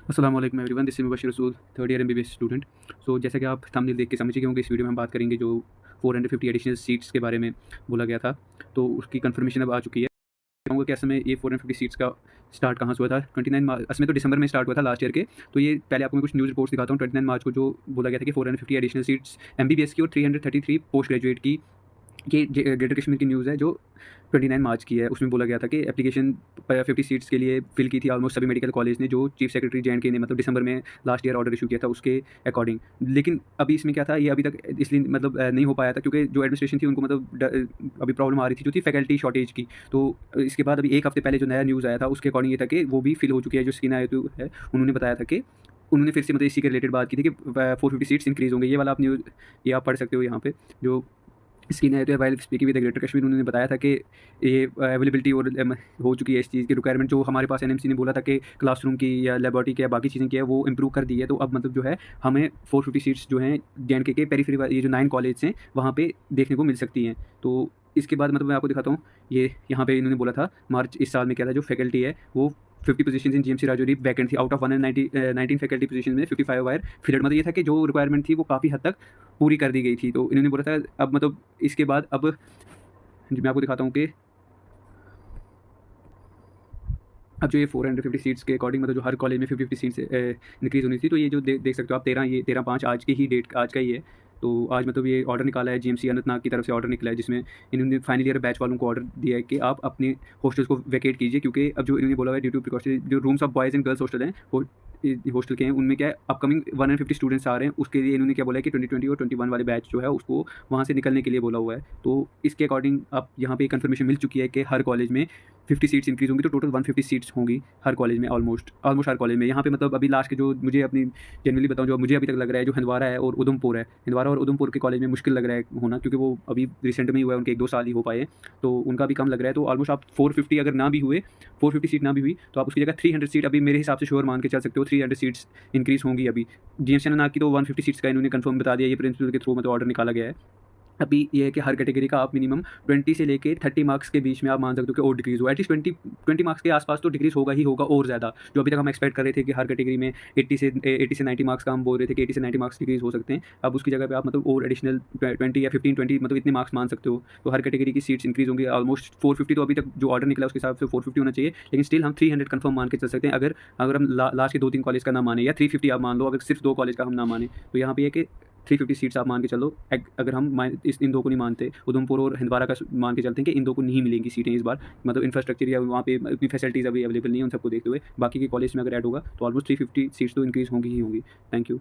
अस्सलाम वालेकुम everyone, this is Mubashir रसूल, थर्ड ईयर एमबीबीएस स्टूडेंट। सो जैसा कि आप थंबनेल देख के समझ गए होंगे, इस वीडियो में हम बात करेंगे जो 450 एडिशनल सीट्स के बारे में बोला गया था। तो उसकी कंफर्मेशन अब आ चुकी है। कहूँगा कि असल में ये 450 सीट्स का स्टार्ट कहाँ से हुआ था। 29 मार्च, असल में तो दिसंबर में स्टार्ट हुआ था लास्ट ईयर के। तो ये पहले आपको मैं कुछ न्यूज़ रिपोर्ट्स दिखाता हूँ। 29 मार्च को जो बोला गया था कि 450 एडिशनल सीट्स एमबीबीएस की और 333 पोस्ट ग्रेजुएट की, ये ग्रेटर कश्मीर की न्यूज़ है जो 29 मार्च की है। उसमें बोला गया था कि एप्लीकेशन 50 सीट्स के लिए फिल की थी ऑलमोस्ट सभी मेडिकल कॉलेज ने, जो चीफ सेक्रेटरी जे.एंड.के ने मतलब दिसंबर में लास्ट ईयर ऑर्डर इशू किया था उसके अकॉर्डिंग। लेकिन अभी इसमें क्या था, ये अभी तक इसलिए मतलब नहीं हो पाया था क्योंकि जो एडमिनिस्ट्रेशन थी उनको मतलब अभी प्रॉब्लम आ रही थी जो थी फैकल्टी शॉर्टेज की। तो इसके बाद अभी एक हफ्ते पहले जो नया न्यूज़ आया था उसके अकॉर्डिंग ये था कि वो भी फिल हो चुकी है। जो स्किन आया है उन्होंने बताया था कि उन्होंने फिर से मतलब इसी के रिलेटेड बात की थी कि 450 सीट्स इंक्रीज़ होंगे। ये वाला आप न्यूज़ ये आप पढ़ सकते हो यहाँ पे। जो स्किन है तो while speaking with greater Kashmir, उन्होंने बताया था कि ये अवेलेबिलिटी और हो चुकी है इस चीज़ की रिक्वायरमेंट जो हमारे पास एनएमसी ने बोला था कि क्लासरूम की या लेबॉरेटरी की या बाकी चीज़ें की है वो इंप्रूव कर दी है। तो अब मतलब जो है हमें 450 सीट्स जो हैं जे.एंड.के के पेरीफेरी ये जो 9 कॉलेज हैं वहाँ पे देखने को मिल सकती हैं। तो इसके बाद मतलब मैं आपको दिखाता हूँ, ये यहाँ पे इन्होंने बोला था मार्च इस साल में क्या था, जो फैकल्टी है वो 50 पोजीशंस इन जीएमसी राजौरी वैकेंट थी। आउट ऑफ 19 फैकल्टी पोजीशन में 55 वायर फिल्ड। मतलब ये था कि जो रिक्वायरमेंट थी वो काफ़ी हद तक पूरी कर दी गई थी। तो इन्होंने बोला था अब मतलब इसके बाद अब जी मैं आपको दिखाता हूँ कि अब जो ये 450 सीट्स के अकॉर्डिंग मतलब जो हर कॉलेज में 50 सीट्स इंक्रीज़ होनी थी। तो ये जो देख सकते हो आप 13/5 आज की ही डेट, आज का ही है। तो आज मतलब ये ऑर्डर निकाला है जीएमसी अनंतनाग की तरफ से, ऑर्डर निकला है जिसमें इन्होंने फाइनल ईयर बैच वालों को ऑर्डर दिया है कि आप अपने हॉस्टल्स को वैकेट कीजिए, क्योंकि अब जो इन्होंने बोला है ड्यू टू प्रिकॉशन जो rooms of boys and girls hostel हैं वो हॉस्टल के हैं उनमें क्या है अपकमिंग 150 स्टूडेंट्स आ रहे हैं। उसके लिए इन्होंने क्या बोला है कि 2020 और 21 वाले बैच जो है उसको वहाँ से निकलने के लिए बोला हुआ है। तो इसके अकॉर्डिंग अब यहाँ पे कंफर्मेशन मिल चुकी है कि हर कॉलेज में 50 सीट्स इंक्रीज़ होंगी। तो टोटल 150 सीट्स होंगी हर कॉलेज में, ऑलमोस्ट हर कॉलेज में। यहाँ पे मतलब अभी लास्ट के जो मुझे अपनी जनरली बताऊँ जो मुझे अभी तक लग रहा है, जो हंदवाड़ा है और उधमपुर है, हंदवाड़ा और उधमपुर के कॉलेज में मुश्किल लग रहा है होना, क्योंकि वो अभी रिसेंट में ही हुआ है, उनके 1-2 साल ही हो पाए हैं। तो उनका भी कम लग रहा है। तो ऑलमोस्ट आप 450 अगर ना भी हुए, 450 सीट ना भी हुई तो आप उसकी जगह 300 सीट अभी मेरे हिसाब से श्योर मान के चल सकते हो। 300 सीट्स इंक्रीज़ होंगी अभी। जीएमसी अनंतनाग की तो 150 सीट्स का इन्होंने कंफर्म बता दिया, ये प्रिंसिपल के थ्रू मतलब ऑर्डर निकाला गया है। अभी ये है कि हर कैटेगरी का आप मिनिमम 20 से लेके 30 मार्क्स के बीच में आप मान सकते हो कि और डिक्रीज़ हो। एटलीस्ट 20 मार्क्स के आसपास तो डिक्रीज़ होगा ही होगा और ज़्यादा। जो अभी तक हम एक्सपेक्ट कर रहे थे कि हर कैटेगरी में 80 से 90 मार्क्स का हम बोल रहे थे कि 80 से 90 मार्क्स डिक्रीज़ हो सकते हैं। अब उसकी जगह पे आप मतलब और एडिशनल 20 या 15-20 मतलब इतने मार्क्स मान सकते हो। तो हर कैटेगरी की सीट्स इंक्रीज़ होंगी। ऑलमोस्ट 450 तो अभी तक जो ऑर्डर निकला है उसके हिसाब से 450 होना चाहिए, लेकिन स्टिल हम 300 कंफर्म मान के चल सकते हैं अगर अगर हम लास्ट के 2-3 कॉलेज का ना माने, या 350 आप मान लो अगर सिर्फ 2 कॉलेज का हम ना माने। तो यहाँ पे है कि 350 सीट्स आप मान के चलो। अगर हम इन दो को नहीं मानते, उधमपुर और हंदवाड़ा का मान के चलते हैं कि इन दो को नहीं मिलेंगी सीटें इस बार, मतलब इंफ्रास्ट्रक्चर या वहाँ पे इतनी फैसिलिटीज़ अभी अवेलेबल नहीं है, उन सबको देखते हुए बाकी के कॉलेज में अगर ऐड होगा तो ऑलमोस्ट 350 सीट्स तो इंक्रीज़ होंगी ही होंगी। Thank you.